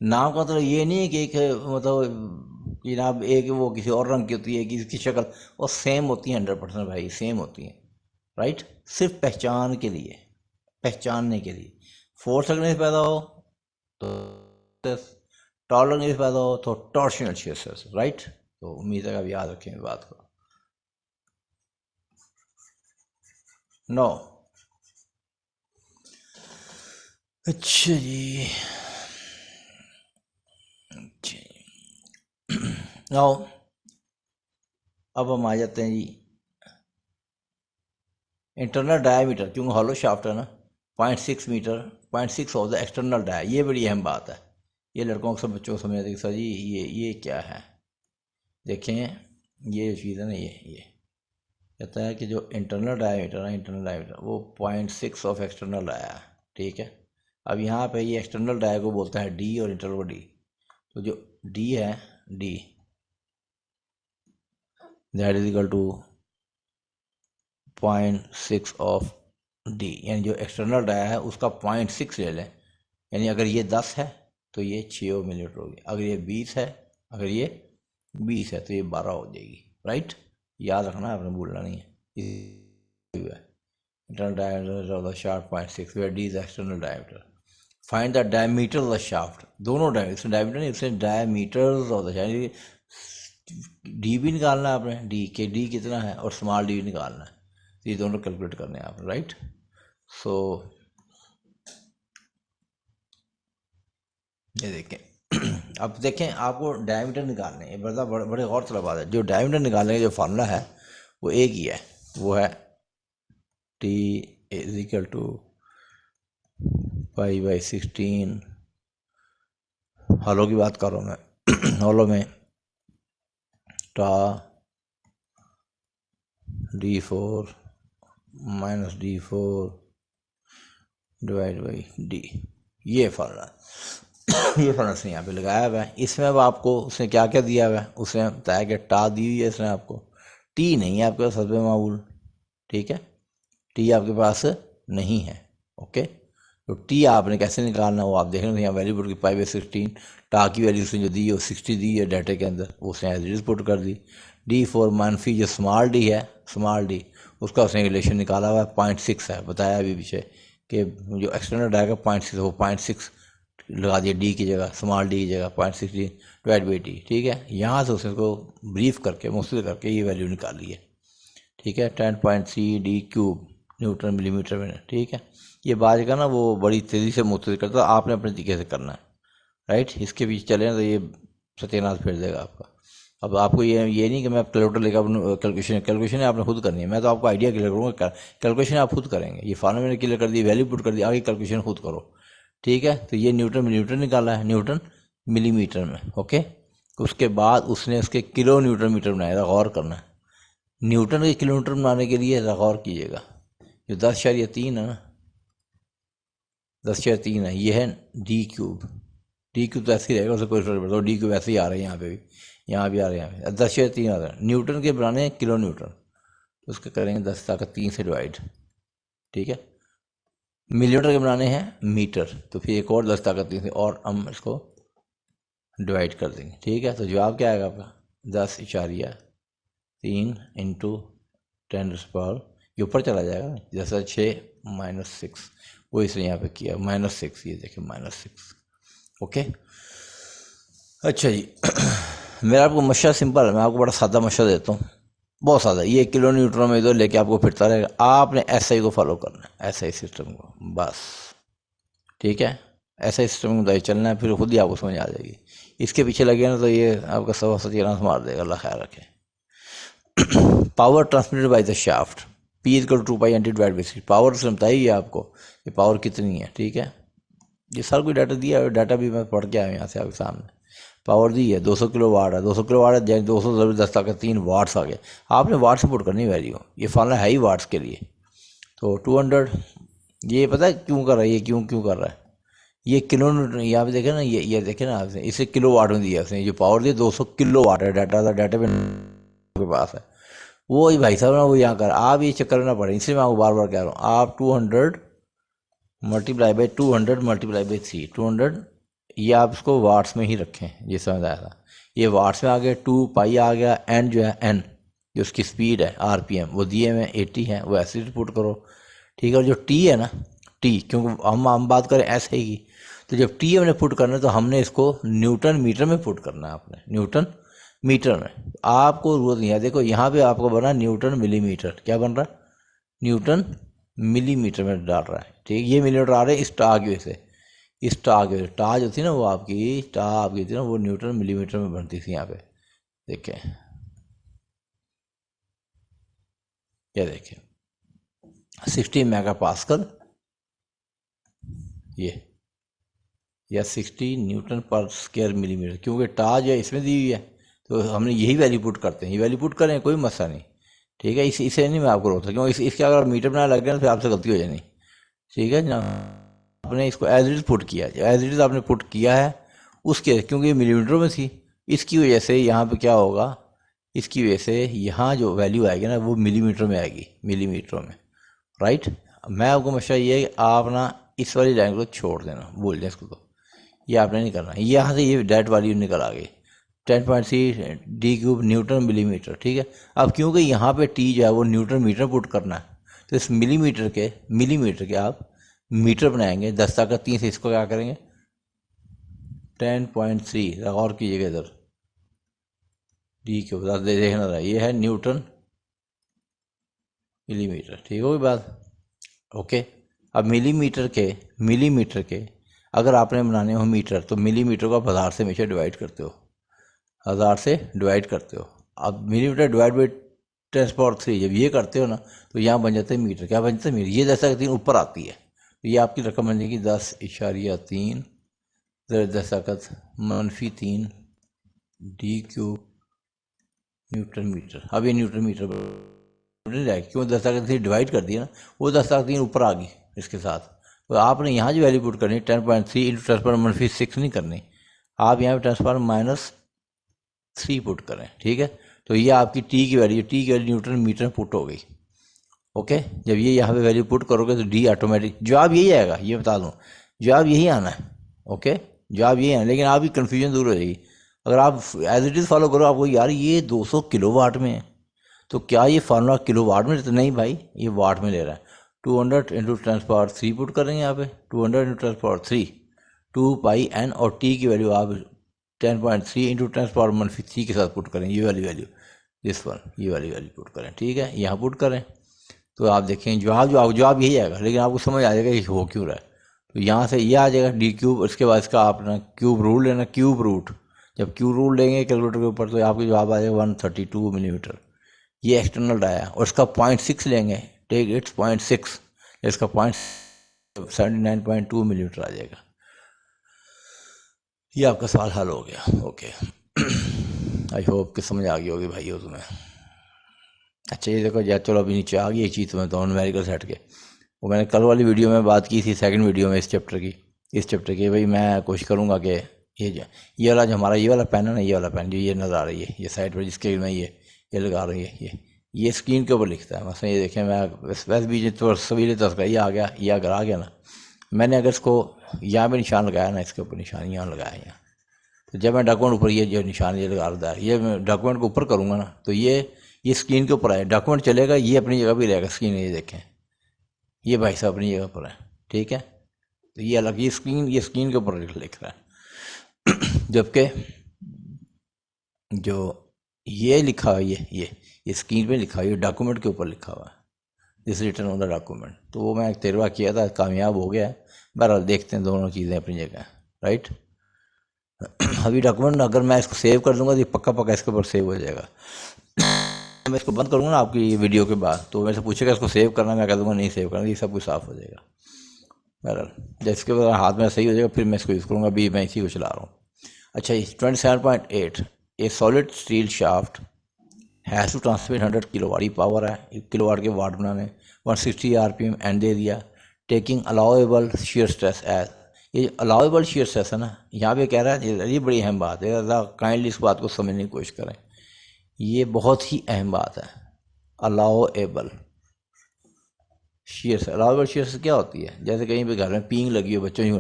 नाम का मतलब ये नहीं है कि एक मतलब जनाब एक वो किसी और रंग की होती है, किसी शक्ल और सेम होती है 100% भाई, सेम होती है, राइट। सिर्फ पहचान के लिए, पहचानने के लिए। फोर्स लगने से पैदा हो तो टॉर्क लगने से पैदा हो तो टॉर्शनल शीयर स्ट्रेस, राइट। तो उम्मीद है आप याद रखें इस बात को। नो, अच्छा जी, नाउ अब हम आ जाते हैं जी इंटरनल डायमीटर, क्योंकि हॉलो शाफ्ट है ना, 0.6 metre, 0.6 of the external dia. ये बड़ी अहम बात है, ये लड़कों को सब बच्चों को समझ आती है सर जी ये क्या है। देखें ये चीज़ है ना, ये कहता है कि जो इंटरनल डायमीटर है, इंटरनल डायमीटर वो 0.6 ऑफ एक्सटर्नल डाया है, ठीक है। अब यहाँ पे ये एक्सटर्नल डाया को बोलता है डी और इंटरनल को डी। तो जो डी है, D that is equal to 0.6 of D, यानी जो एक्सटर्नल डाया है उसका 0.6 ले लें, यानी अगर ये 10 है तो ये 6 मिलीमीटर होगी, अगर ये 20 है, अगर ये 20 है तो ये 12 हो जाएगी, राइट। याद रखना है, आपने भूलना नहीं है। Internal diameter of the shaft 0.6 where D is external diameter. Find the diameter of the shaft, दोनों डायमीटर नहीं, उसमें diameters of the shaft, D भी निकालना है आपने, डी कितना है और स्मॉल डी भी निकालना है, तो ये दोनों कैलकुलेट करने हैं आपने, राइट। सो ये देखें अब देखें आपको डायमीटर निकालने हैं, बड़े गौर तलब बात है। जो डायमीटर निकालने का जो फार्मूला है वो एक ही है, वो है T is equal to pi by 16, hollow की बात कर रहा हूँ मैं हॉलो में टा d4 minus d4 divide by D, ये फार्मूला ये फार्मूला उसने यहाँ पे लगाया हुआ है। इसमें अब आपको उसने क्या क्या दिया हुआ है, उसने बताया कि टा दी हुई है इसने आपको, टी नहीं है आपके पास हस्बे मामूल, ठीक है, टी आपके पास नहीं है, ओके। तो टी आपने कैसे निकालना वो आप देख रहे हैं, यहाँ वैल्यू पुट की पाई बाई 16, टा की वैल्यू उसने जो दी है वो 60 दी है डाटे के अंदर, वो उसने एज इट इज पुट कर दी। d4 मानफी जो स्मॉल डी है, स्मॉल डी उसका उसने रिलेशन निकाला हुआ है 0.6 है, बताया अभी पीछे कि जो एक्सटर्नल डाया का 0.6 वो 0.6 लगा दिया डी की जगह, स्मॉल डी की जगह 0.6 डी डिवाइड बाई डी, ठीक है। यहाँ से उसने उसको ब्रीफ करके मुख्तलिफ करके ये वैल्यू निकाली है, ठीक है, 10.3 डी क्यूब न्यूटन मिलीमीटर में, ठीक है। ये बात का ना वो बड़ी तेज़ी से मुख्तलिफ करता है, आपने अपने तरीके से करना है, राइट। इसके पीछे चले तो ये सत्यानाश फेर देगा आपका। अब आपको ये नहीं कि मैं कैलकुलेटर लेकर कैलकुलेशन आपने खुद करनी है, मैं तो आपको आइडिया क्लियर करूँगा, कैलकुलेशन आप खुद करेंगे। ये फार्मूला मैंने क्लियर कर दी, वैल्यू पुट कर दी, आगे कैलकुलेशन खुद करो, ठीक है। तो ये न्यूटन मिलीमीटर निकाला है, न्यूटन मिलीमीटर में, ओके। उसके बाद उसने उसके किलो न्यूटन मीटर बनाया, गौर करना है। न्यूटन के किलोमीटर बनाने के लिए गौर कीजिएगा, जो 10.3 है ना, 10.3 है, ये है डी क्यूब। डी क्यूब तो ऐसे ही रहेगा, उससे कोई फर्क पड़ता है, डी क्यूब ऐसे ही आ रहे हैं यहाँ पे भी, यहाँ भी आ रहे हैं, यहाँ पे 10.3 आ रहा है। न्यूटन के बनाने हैं किलो न्यूटन, तो उसके करेंगे 10⁻³ से डिवाइड, ठीक है। मिलीमीटर के बनाने हैं मीटर, तो फिर एक और 10⁻³ से और हम इसको डिवाइड कर देंगे, ठीक है। तो जवाब क्या आएगा आपका 10.3 इंटू 10⁻, ये ऊपर चला जाएगा, जैसा 6 माइनस 6 वो इसने यहाँ पे किया -6, ये देखिए -6, ओके। अच्छा जी मेरा आपको मशा सिंपल है, मैं आपको बड़ा सादा मशा देता हूँ, बहुत सादा। ये किलो न्यूटन में इधर लेके आपको फिरता रहेगा, आपने ऐसा ही को फॉलो करना है, ऐसा ही सिस्टम को, बस, ठीक है। ऐसा ही सिस्टम को चलना है, फिर खुद ही आपको समझ आ जाएगी। इसके पीछे लगे ना तो ये आपका सवा सत्यानाश मार देगा, अल्लाह खैर रखे। Power transmitted by the shaft P is to pi N T divide by 6। Power से बताइए आपको ये पावर कितनी है, ठीक है। ये सारा कोई डाटा दिया है, डाटा भी मैं पढ़ के आया हूँ यहाँ से आपके सामने। पावर दी है 200 किलो वाट है, 200 किलो वाट है, 200 ज़रूर 10 तक 3 वाट्स आ गए। आपने वाट से पुट करनी वैल्यू, ये फार्मूला है ही वाट्स के लिए। तो 200, ये पता है क्यों कर रहा है, ये क्यों कर रहा है, ये किलो न्यूटन यहाँ पे देखे ना, ये देखे ना आपसे, इसे किलो वाट में दिया उसने। जो पावर दिया 200 किलो वाट है, डाटा पे पास है वो ही भाई साहब ना, वो यहाँ कर। आप ये चक्कर ना पड़े, इसलिए मैं आपको बार बार कह रहा हूँ, आप 200 मल्टीप्लाई बाई 200 मल्टीप्लाई बाई 3, 200 ये आप इसको वाट्स में ही रखें, ये समझ आया था। ये वाट्स में आ गया, 2 पाई आ गया, एन जो है एन जो उसकी स्पीड है आरपीएम वो दिए में 80 है, वो ऐसे पुट करो, ठीक है। और जो टी है ना, टी क्योंकि हम बात करें ऐसे ही, तो जब टी हमने पुट करना है तो हमने इसको न्यूटन मीटर में पुट करना है, आपने न्यूटन मीटर में। आपको जरूरत नहीं है, देखो यहाँ पे आपको बना न्यूटन मिलीमीटर, क्या बन रहा है, न्यूटन मिलीमीटर में डाल रहा है, ठीक। ये मिलीमीटर आ रहे हैं इस टा की वजह से, इस टा की वजह से। टा जो थी ना वो आपकी टा आपकी थी ना, वो न्यूटन मिलीमीटर में बनती थी। यहाँ पे देखें, ये देखें 60 मेगा पास्कल ये, या 60 न्यूटन पर स्क्वायर मिलीमीटर, क्योंकि टा जो है इसमें दी हुई है, तो हमने यही वैल्यू पुट करते हैं। ये वैल्यू पुट करें, कोई मसला नहीं, ठीक है। इसे नहीं मैं आपको रोकता, क्योंकि इसके अगर मीटर बनाने लग गया तो फिर आपसे गलती हो जानी, ठीक है जनाब। आपने इसको एज इट इज़ पुट किया, एज इट इज़ आपने पुट किया है उसके, क्योंकि ये मिलीमीटर में थी, इसकी वजह से यहाँ पे क्या होगा, इसकी वजह से यहाँ जो वैल्यू आएगी ना वो मिलीमीटर में आएगी, मिलीमीटर में, राइट। मैं आपको मशा ये है कि आप ना इस वाली लाइन को छोड़ देना, बोल दें इसको, तो ये आपने नहीं करना। यहाँ से ये डायरेक्ट वैल्यू निकल आ गई 10.3 डी क्यूब न्यूटन मिलीमीटर, ठीक है। अब क्योंकि यहाँ पे टी जो है वो न्यूटन मीटर पुट करना है, तो इस मिलीमीटर के आप मीटर बनाएंगे, 10 ताकत 3 से इसको क्या करेंगे 10.3 और कीजिएगा इधर डी क्यूब, देखना रहा, ये है न्यूटन मिलीमीटर, ठीक होगी बात, ओके। अब मिलीमीटर के अगर आपने बनाने हो मीटर, तो मिलीमीटर को आप 1000 से हमेशा डिवाइड करते हो, 1000 से डिवाइड करते हो। अब मिलीमीटर डिवाइड बाई 10⁻³ जब ये करते हो ना, तो यहाँ बन जाता है मीटर, क्या बन जाता है मीटर, ये 10⁻³ ऊपर आती है, तो ये आपकी रकम बन जाएगी 10.3 10⁻³ डी क्यूब न्यूटन मीटर। अब ये न्यूटन मीटर नहीं जाएगी, क्यों 10⁻³ डिवाइड कर दिया ना, वो 10⁻³ ऊपर आ गई इसके साथ। तो आपने यहाँ जो वैल्यू पुट करनी 10.3 इंटू 10⁻⁻6 नहीं करनी, आप यहाँ पे 10⁻³ पुट करें, ठीक है। तो ये आपकी टी की वैल्यू न्यूटन मीटर में पुट हो गई, ओके। जब ये यहाँ पे वैल्यू पुट करोगे तो डी ऑटोमेटिक जवाब यही आएगा, ये बता दूँ जवाब यही आना है, ओके जवाब यही आना। लेकिन आपकी कन्फ्यूजन दूर हो जाएगी अगर आप एज इट इज़ फॉलो करो। आपको यार ये 200 किलो वाट में है, तो क्या ये फार्मूला किलो वाट में, तो नहीं भाई ये वाट में ले रहा है। 200 इंटू 10⁻³ पुट करेंगे यहाँ पे, 200 इंटू 10⁻³ 2 पाई एन, और टी की वैल्यू आप 10.3 इंटू 10⁻³ के साथ पुट करें, ये वाली वैल्यू, दिस वन, ये वाली वैल्यू पुट करें, ठीक है। यहाँ पुट करें तो आप देखें जवाब यही आएगा, लेकिन आपको समझ आ जाएगा कि हो क्यों रहा है। तो यहाँ से ये आ जाएगा डी क्यूब, उसके बाद इसका आपने क्यूब रूल लेना, क्यूब रूट। जब क्यूब रूल लेंगे कैलकुलेटर के ऊपर तो आपको जवाब आ जाएगा 132 मिलीमीटर, ये एक्सटर्नल डाया। और इसका 0.6 लेंगे, टेक इट्स 0.6, इसका 79.2 मिलीमीटर आ जाएगा। ये आपका सवाल हल हो गया, ओके। आई होप कि समझ आ गई होगी भाई हो तुम्हें। अच्छा ये देखो यार, चलो अभी नीचे आ गई ये चीज़ तुम्हें, तो न्यूमेरिकल सेट के वो मैंने कल वाली वीडियो में बात की थी, सेकंड वीडियो में इस चैप्टर की भाई मैं कोशिश करूँगा कि ये वाला जो हमारा ये वाला पेन है ना, ये वाला पेन जो ये नज़र आ रही है ये साइड पर जिसके मैं ये लगा रही है, ये स्क्रीन के ऊपर लिखता है। मतलब ये देखें मैं वैसे भी तो सवीले तक ये आ गया, ये अगर आ गया ना, मैंने अगर इसको यहाँ पे निशान लगाया ना, इसके ऊपर निशान यहाँ लगाया यहाँ, तो जब मैं डॉक्यूमेंट ऊपर ये जो निशान ये लगा रहा है, ये मैं डॉक्यूमेंट को ऊपर करूँगा ना, तो ये स्क्रीन के ऊपर आए, डॉक्यूमेंट चलेगा, ये अपनी जगह भी रहेगा स्क्रीन, ये देखें ये भाई साहब अपनी जगह पर है, ठीक है। तो ये अलग, ये स्क्रीन के ऊपर लिख रहा है। जबकि जो ये लिखा हुआ ये स्क्रीन पे लिखा हुआ है, डॉक्यूमेंट के ऊपर लिखा हुआ है, this written on the document. तो वो मैं एक तजर्बा किया था, कामयाब हो गया है। बहरहाल देखते हैं, दोनों चीज़ें अपनी जगह, राइट। अभी डॉक्यूमेंट अगर मैं इसको सेव कर दूंगा तो ये पक्का इसके ऊपर सेव हो जाएगा। मैं इसको बंद करूँगा ना आपकी वीडियो के बाद, तो मेरे से पूछेगा इसको सेव करना, मैं कह दूँगा नहीं सेव करना, ये सब कुछ साफ़ हो जाएगा। बहरहाल जब इसके बाद हाथ में सही हो जाएगा फिर मैं इसको यूज़ करूँगा, अभी मैं इसी को चला रहा हूँ। अच्छा, 27.8 a solid steel shaft has to transmit 100 kilowatt, ये पावर है, 1 किलोवाट के वाट बनाने, 160 RPM एंड दे दिया, taking allowable shear stress as, ये अलाउेबल शेयर स्ट्रेस है ना, यहाँ पे कह रहा है, ये बड़ी अहम बात है, काइंडली इस बात को समझने की कोशिश करें, ये बहुत ही अहम बात है। अलाउेबल शेयर, अलाउेबल शेयर क्या होती है, जैसे कहीं पे घर में पींग लगी हो बच्चों की,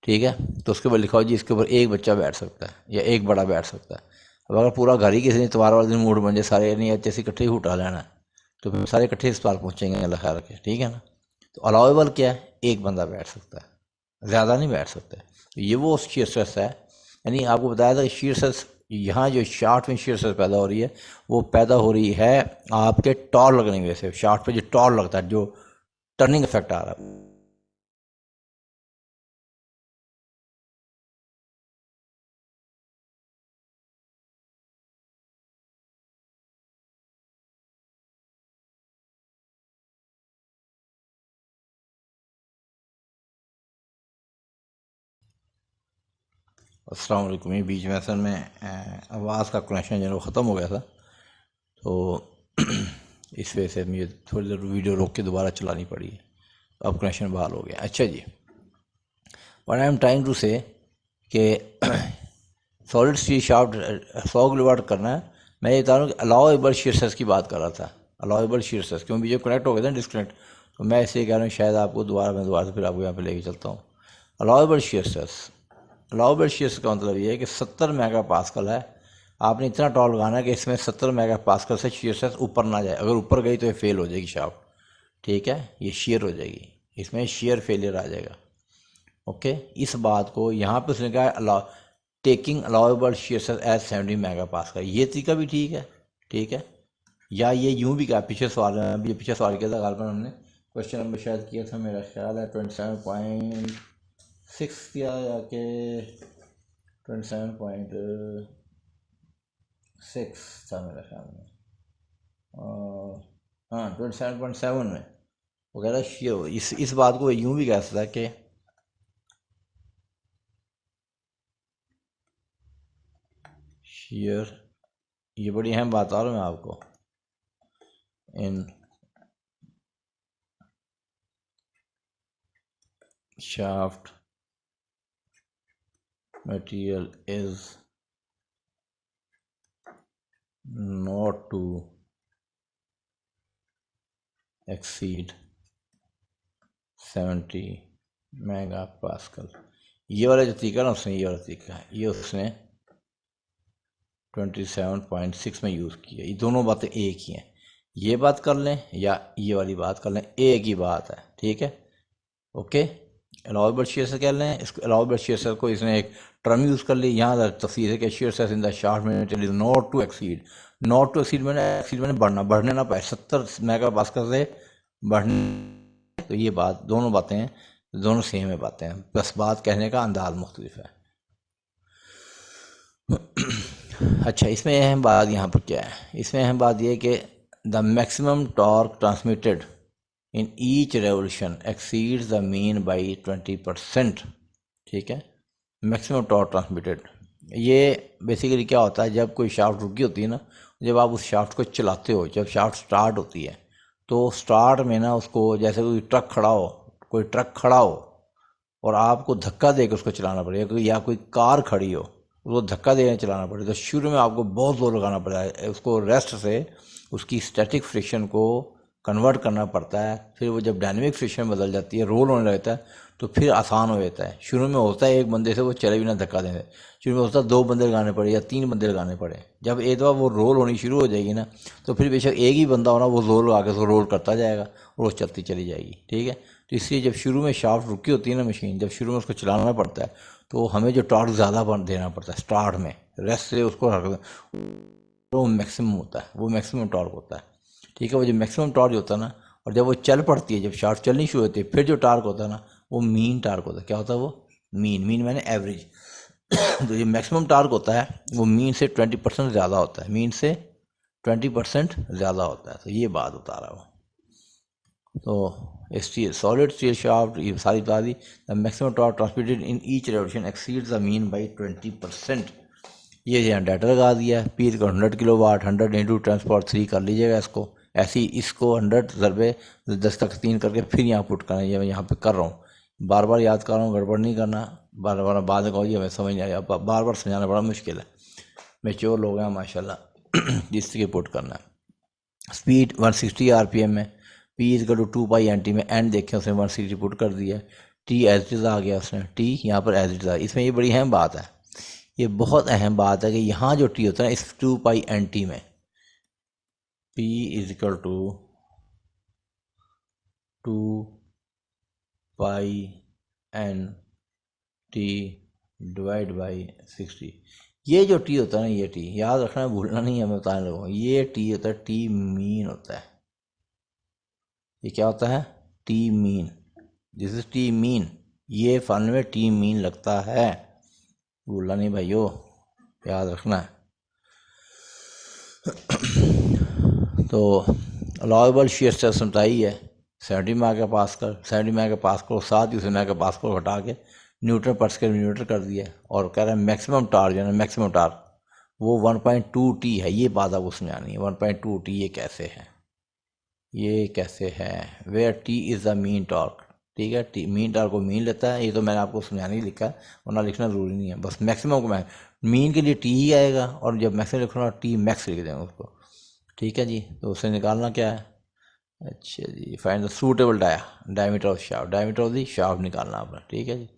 ठीक है, तो उसके ऊपर लिखा हो जी इसके ऊपर एक बच्चा बैठ सकता है या एक बड़ा बैठ सकता है। अब अगर पूरा घर ही किसी ने इतवार वाले दिन मूड बन जाए, सारे नहीं अच्छे से इकट्ठे ही उठा लेना है, तो फिर सारे इकट्ठे अस्पताल पहुँचेंगे अल्लाह खैर के, ठीक है ना। तो अलाउेबल क्या है, एक बंदा बैठ सकता है, ज़्यादा नहीं बैठ सकता। तो ये वो शेयर स्ट्रेस है, यानी आपको बताया था कि शेयर स्ट्रेस यहाँ जो शाफ्ट में शेयर स्ट्रेस पैदा हो रही है, वो पैदा हो रही है आपके टॉर लगने की वजह से, शाफ्ट पे जो टॉर लगता है, जो टर्निंग इफेक्ट आ रहा है। अस्सलाम वालेकुम, ये बीच में असल में आवाज़ का कनेक्शन जो ख़त्म हो गया था, तो इस वजह से मुझे थोड़ी देर वीडियो रोक के दोबारा चलानी पड़ी है, अब कनेक्शन बहाल हो गया। अच्छा जी, what I am trying to say कि सॉलिड स्टील शाफ्ट 100 किलोवाट करना है, मैं ये बता रहा हूँ कि अलाउेबल शेयर स्ट्रेस की बात कर रहा था, अलाउेबल शेयर स्ट्रेस, क्यों बीच में कनेक्ट हो गया था डिस्कनेक्ट, तो मैं इसलिए कह रहा हूँ शायद आपको दोबारा से फिर आपको यहाँ पे लेके चलता हूँ। Allowable shear stress, allowable shear stress का मतलब ये है कि 70 मेगा पास्कल है, आपने इतना टॉर्क लगाना है कि इसमें 70 मेगा पास्कल से शेयर स्ट्रेस ऊपर ना जाए, अगर ऊपर गई तो ये फेल हो जाएगी शाफ्ट, ठीक है, ये शेयर हो जाएगी, इसमें शेयर फेलियर आ जाएगा। ओके, इस बात को यहाँ पे उसने कहा allow taking allowable shear stress as 70 mega pascal, ये तरीका भी ठीक है, ठीक है, या ये यूँ भी कहा, पीछे सवाल में अभी पीछे सवाल किया था गालबन, हमने क्वेश्चन नंबर शायद किया था, मेरा ख्याल है 27.6 किया या कि 27.6 था मेरा ख्याल में, हाँ 27.7 में वो कह रहा है इस बात को यूँ भी कह सकता है कि शेयर, ये बड़ी अहम बात आ रहा हूँ मैं आपको, इन shaft material is not to exceed 70 mega pascal. ये वाला जो तरीका ना उसने, ये वाला तरीका ये उसने 27.6 में यूज़ किया, ये दोनों बातें एक ही हैं, ये बात कर लें या ये वाली बात कर लें, एक ही बात है, ठीक है। ओके, अलाउेबल शेयर स्ट्रेस कह लें इसको, अलाउेबल शेयर स्ट्रेस को इसने एक टर्म यूज़ कर ली, यहाँ तफसीर है कि shear stress in the shaft material is not to exceed, not to exceed मैंने बढ़ने ना पाए 70 मेगा पास्कल से बढ़ने, तो ये बात दोनों बातें हैं, दोनों सेम है बातें हैं, बस बात कहने का अंदाज मुख्तलिफ है। अच्छा, इसमें अहम बात यहाँ पर क्या है, इसमें अहम बात यह कि the maximum torque transmitted in each revolution exceeds the mean by 20%, ठीक है, मैक्सिमम टॉर्क ट्रांसमिटेड, ये बेसिकली क्या होता है, जब कोई शाफ्ट रुकी होती है ना, जब आप उस शाफ्ट को चलाते हो, जब शाफ्ट स्टार्ट होती है, तो स्टार्ट में ना उसको, जैसे कोई ट्रक खड़ा हो और आपको धक्का दे के उसको चलाना पड़ेगा, या कोई कार खड़ी हो उसको धक्का देने चलाना पड़ेगा, तो शुरू में आपको बहुत ज़ोर लगाना पड़ता है, उसको रेस्ट से उसकी स्टैटिक फ्रिक्शन को कन्वर्ट करना पड़ता है, फिर वो जब डायनेमिक फ्रिक्शन बदल जाती है, रोल होने लगता है, तो फिर आसान हो जाता है। शुरू में होता है एक बंदे से वो चले बिना धक्का देने, शुरू में होता है 2 बंदे लगाने पड़े या 3 बंदे लगाने पड़े, जब एक दफ़ा वो रोल होनी शुरू हो जाएगी ना, तो फिर बेशक एक ही बंदा होना, वो जोर लगा के उसको रोल करता जाएगा और वो चलती चली जाएगी, ठीक है। तो इसलिए जब शुरू में शाफ्ट रुकी होती है ना मशीन, जब शुरू में उसको चलाना पड़ता है, तो हमें जो टॉर्क ज़्यादा देना पड़ता है स्टार्ट में, रेस्ट से उसको वो मैक्सिमम होता है, वो मैक्सिमम टॉर्क होता है, ठीक है। वो जो मैक्सिमम टॉर्क होता है ना, और जब वो चल पड़ती है, जब शाफ्ट चलनी शुरू होती है, फिर जो टार्क होता है ना, वो मीन टार्क होता है। क्या होता है वो? मीन मैंने एवरेज। तो जो मैक्सिमम टार्क होता है वो मीन से 20% ज़्यादा होता है, मीन से 20% ज़्यादा होता है। तो ये बात बता रहा हूँ। तो स्टील, सॉलिड स्टील शाफ्ट, ये सारी बता दी। The maximum torque transmitted in each revolution exceeds the mean by 20%। ये यहाँ डाटा लगा दिया है। पी 100 किलोवाट, 100 इंटू 10⁻³ कर लीजिएगा इसको। ऐसे ही इसको 100 ज़रबे 10⁻³ करके फिर यहाँ पुट करना। ये मैं यहाँ पे कर रहा हूँ, बार बार याद कर रहा हूँ, गड़बड़ नहीं करना। बार बार बाद में कहो ये हमें समझ नहीं आया, बार बार समझाना बड़ा मुश्किल है। मैच्योर लोग हैं माशाल्लाह, जिस के पुट करना है। स्पीड 160 RPM में, पी इज टू 2π/NT में, एंड देखें उसने 160 पुट कर दिया। टी एज इट इज़ आ गया उसने, टी यहाँ पर एज इट इज़ आ। इसमें ये बड़ी अहम बात है, ये बहुत अहम बात है कि यहाँ जो टी होता है इस 2π/NT में, P is equal to 2π/NT divide by 60। ये जो टी होता है ना, ये टी याद रखना है, भूलना नहीं है, मैं बताने लगा। ये टी होता है, टी मीन होता है। ये क्या होता है? T mean. This is T mean. ये फॉर्मूले में टी मीन लगता है, भूलना नहीं भाइयों, याद रखना है। तो अलाउेबल शेयर स्ट्रेस बताई है 70 मेगापास्कल, 70 मेगापास्कल को साथ ही उसे मेगापास्कल को हटा के न्यूटन पर स्क्वायर मिलीमीटर कर दिया है। और कह रहा है मैक्सिमम टार्क जो है ना, मैक्सिमम टार्क वो 1.2T है। ये बात आपको समझानी है, 1.2T ये कैसे है, ये कैसे है। Where T is the mean torque, ठीक है। टी मीन टॉर्क को मीन लेता है। ये तो मैंने आपको समझाने ही लिखा है, वरना लिखना ज़रूरी नहीं है। बस मैक्सिमम को मीन के लिए टी ही आएगा, और जब मैक्सिमम लिखना टी मैक्स लिख देंगे उसको, ठीक है जी। तो उसे निकालना क्या है? अच्छा जी, find the suitable diameter of shaft, diameter of the shaft निकालना आपने, ठीक है जी।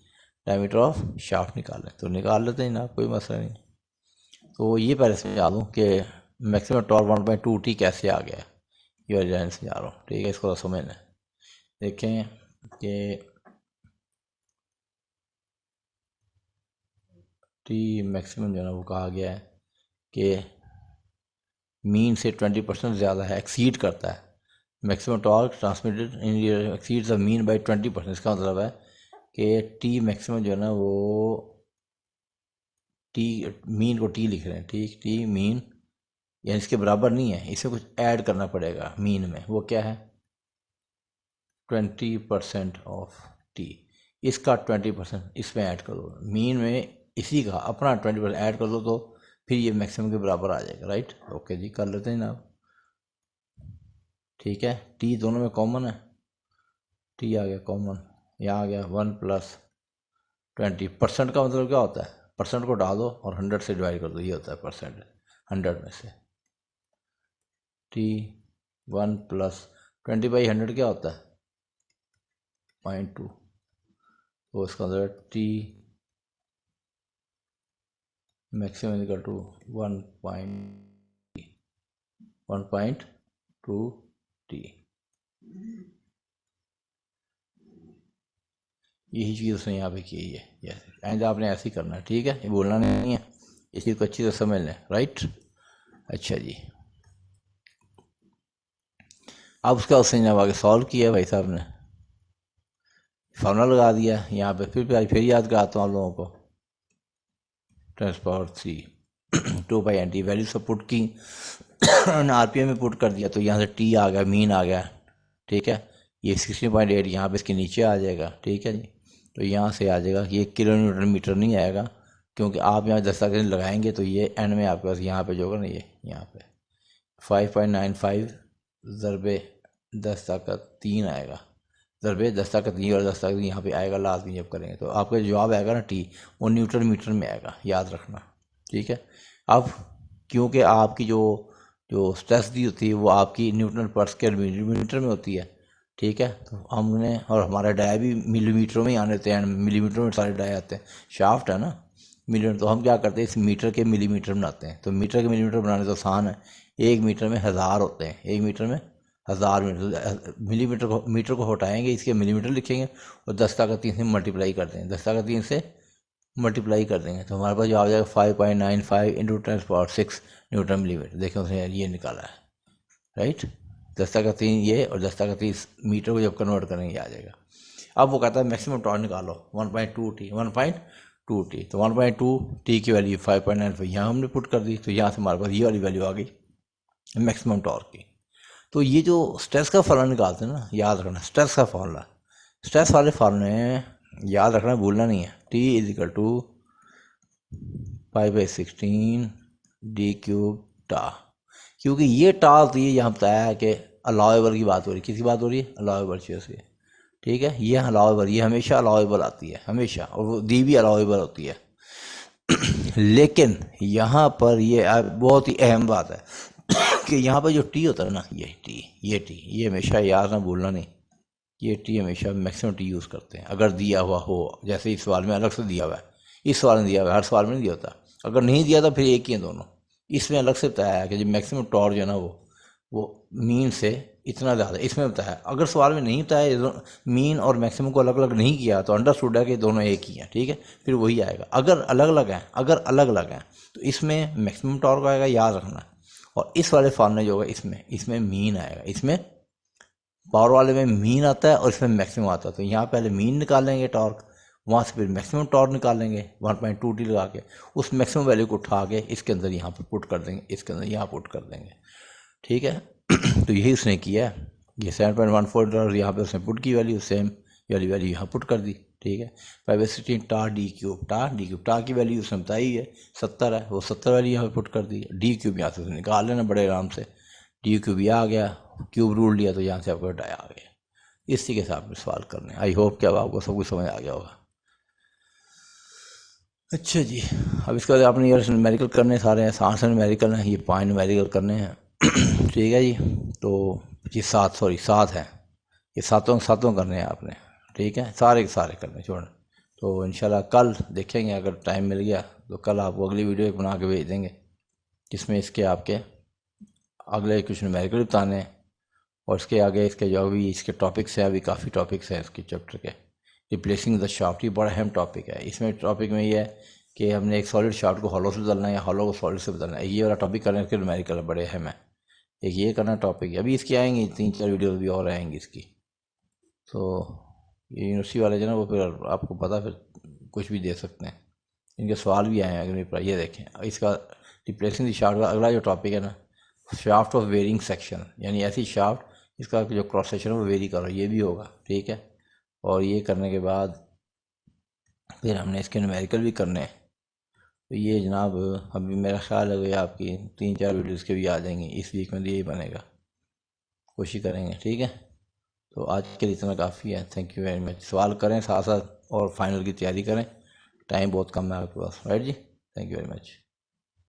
डायमीटर ऑफ शाफ्ट निकालें तो निकाल लेते हैं ना, कोई मसला नहीं। तो ये पहले समझा दूँ कि मैक्सिमम टॉर्क 1.2T कैसे आ गया, ये वाली लाइन समझा रहा हूँ, ठीक है। इसको तो समझना है। देखें कि टी मैक्सिमम जो है ना वो कहा गया है कि मीन से 20% ज़्यादा है, एक्सीड करता है। Maximum torque transmitted in exceeds the mean by 20%। इसका मतलब है कि टी मैक्सिमम जो है ना वो टी मीन को टी लिख रहे हैं, ठीक। टी मीन यानी इसके बराबर नहीं है, इसे कुछ ऐड करना पड़ेगा मीन में। वो क्या है? 20% ऑफ टी। इसका 20% इसमें ऐड कर दो, मीन में इसी का अपना 20% ऐड कर दो, तो फिर ये मैक्सिमम के बराबर आ जाएगा, राइट। ओके जी, कर लेते हैं ना, ठीक है। टी दोनों में कॉमन है, टी आ गया कॉमन, यहाँ आ गया 1+20%। का मतलब क्या होता है? परसेंट को डाल दो और 100 से डिवाइड कर दो, ये होता है परसेंट 100 में से। टी 1+20/100 क्या होता है? 0.2। तो इसका मतलब T maximum equal to 1.2T। यही चीज़ उसने यहाँ पे की है। यस, एंड आपने ऐसे ही करना है, ठीक है। ये बोलना नहीं है, इस चीज़ को अच्छी तरह समझ लें, राइट। अच्छा जी, अब उसका उसने जब आगे सॉल्व किया भाई साहब ने, फार्मूला लगा दिया यहाँ पे। फिर याद कराता हूँ आप लोगों को। 10⁻³ 2π/NT वैल्यू सब पुट की, RPM में पुट कर दिया। तो यहाँ से टी आ गया, मीन आ गया, ठीक है। ये 16.8 यहाँ पे इसके नीचे आ जाएगा, ठीक है जी। तो यहाँ से आ जाएगा, ये किलोमीटर मीटर नहीं आएगा, क्योंकि आप यहाँ 10 लगाएंगे तो ये एंड में आपके पास यहाँ पे जो होगा ना, ये यहाँ पे 5.95 ज़रबे 10⁻³ आएगा। ज़रबे 10⁻³ और 10⁻³ यहाँ पे आएगा लाजमी जब करेंगे। तो आपका जवाब आएगा ना टी, वो न्यूटन मीटर में आएगा, याद रखना, ठीक है। अब क्योंकि आपकी जो जो स्ट्रेस दी होती है वो आपकी न्यूटन पर स्क्वायर मिलीमीटर में होती है, ठीक है। तो हमने, और हमारे डाया भी मिलीमीटरों में ही आने देते हैं, मिलीमीटर में सारे डाया आते हैं। शाफ्ट है ना मिलीमीटर, तो हम क्या करते हैं इस मीटर के मिलीमीटर बनाते हैं। तो मीटर के मिलीमीटर बनाने तो आसान है, 1 मीटर में 1000 होते हैं, 1 मीटर में 1000 मीटर। मीटर को हटाएंगे, इसके मिलीमीटर लिखेंगे और 10⁻³ से मल्टीप्लाई कर देंगे, 10⁻³ से मल्टीप्लाई कर देंगे। तो हमारे पास जो आ जाएगा 5.95 इंटू 10⁻6 न्यूटन मिलीमीटर। देखें उसने ये निकाला है, राइट। 10⁻³ ये और 10⁻³ मीटर को जब कन्वर्ट करेंगे आ जाएगा। अब वो कहता है मैक्सिमम टॉर्क निकालो 1.2T, 1.2T। तो 1.2T की वैल्यू 5.95 यहाँ हमने पुट कर दी, तो यहाँ से हमारे पास ये वाली वैल्यू आ गई मैक्सिमम टॉर्क की। तो ये जो स्ट्रेस का फॉर्मूला निकालते हैं ना, याद रखना स्ट्रेस का फॉर्मूला, स्ट्रेस वाले फॉर्मूले याद रखना, भूलना नहीं है। T इजिकल टू π/16 d³ टा, क्योंकि ये टा होती है, यहाँ बताया है कि अलाउेबल की बात हो रही है। किसकी बात हो रही है? अलाउेबल चीज़ से, ठीक है। ये अलाउेबल, ये हमेशा अलाउेबल आती है, हमेशा, और वो दी भी अलाउेबल होती है। लेकिन यहाँ पर ये बहुत ही अहम बात है कि यहाँ पर जो टी होता है ना, ये हमेशा याद ना भूलना नहीं, ये टी हमेशा मैक्सिमम टी यूज़ करते हैं अगर दिया हुआ हो। जैसे इस सवाल में अलग से दिया हुआ है, इस सवाल में दिया हुआ है, हर सवाल में नहीं दिया होता। अगर नहीं दिया तो फिर एक ही है दोनों। इसमें अलग से बताया है कि जो मैक्सिमम टॉर्क जो है ना वो मीन से इतना ज़्यादा, इसमें बताया। अगर सवाल में नहीं बताया, मीन और मैक्सिमम को अलग अलग नहीं किया, तो अंडरस्टूड है कि दोनों एक ही हैं, ठीक है, फिर वही आएगा। अगर अलग अलग हैं तो इसमें मैक्सिमम टॉर्क आएगा, याद रखना। और इस वाले फॉर्मूले जो होगा, इसमें मीन आएगा, इसमें पावर वाले में मीन आता है और इसमें मैक्सिमम आता है। तो यहाँ पहले मीन निकालेंगे टॉर्क, वहाँ से फिर मैक्सिमम टॉर्क निकालेंगे 1.2T लगा के, उस मैक्सिमम वैल्यू को उठा के इसके अंदर यहाँ पर पुट कर देंगे, इसके अंदर यहाँ पुट कर देंगे, ठीक है। तो यही उसने किया है। ये 7.14 यहाँ पे उसने पुट की वैल्यू, सेम वैल्यू यहाँ पुट कर दी, ठीक है। π/16 टा d³ टा की वैल्यू उसने बताई है 70 है, वो 70 वैल्यू यहाँ पे पुट कर दी। d³ यहाँ से निकाल लेना बड़े आराम से, d³ आ गया, क्यूब रूल लिया तो यहाँ से आपको डाया आ गया। इसी के साथ में सवाल करने। आई होप कि अब आपको सब कुछ समझ आ गया होगा। अच्छा जी, अब इसके बाद आपने ये न्यूमेरिकल करने सारे हैं, 7 न्यूमेरिकल हैं, ये 5 न्यूमेरिकल करने हैं, ठीक है जी। तो ये 7 हैं, ये सातों करने हैं आपने, ठीक है, सारे के सारे करने छोड़। तो इंशाल्लाह कल देखेंगे, अगर टाइम मिल गया तो कल आपको अगली वीडियो बना के भेज देंगे, जिसमें इसके आपके अगले कुछ न्यूमेरिकल भी बताने हैं, और इसके आगे इसके जो भी इसके टॉपिक्स हैं, अभी काफ़ी टॉपिक्स हैं इसके चैप्टर के। रिप्लेसिंग द शाफ्ट, ये बड़ा अहम टॉपिक है। इसमें टॉपिक में ये है कि हमने एक सॉलिड शाफ्ट को हॉलो से बदलना है या हॉलो को सॉलिड से बदलना है। ये वाला टॉपिक करने के न्यूमेरिकल बड़े अहम है। एक ये करना टॉपिक है, अभी इसकी आएंगी 3-4 वीडियो भी और आएंगी इसकी। तो ये यूनिवर्सिटी वाले जो ना, वो फिर आपको पता, फिर कुछ भी दे सकते हैं, इनके सवाल भी आए हैं अगर मेरे। ये देखें, इसका रिप्लेसिंग द शाफ्ट का अगला जो टॉपिक है ना, शाफ्ट ऑफ वेरिंग सेक्शन, यानी ऐसी शाफ्ट इसका जो क्रॉस सेक्शन है वो वेरी करो, ये भी होगा, ठीक है। और ये करने के बाद फिर हमने इसके न्यूमेरिकल भी करने हैं। तो ये जनाब अभी मेरा ख्याल है कि आपकी 3-4 वीडियोज़ के भी आ जाएंगी इस वीक में, यही बनेगा, कोशिश करेंगे, ठीक है। तो आज के लिए इतना काफ़ी है। Thank you very much. सवाल करें साथ साथ और फाइनल की तैयारी करें, टाइम बहुत कम है आपके पास, राइट जी। Thank you very much.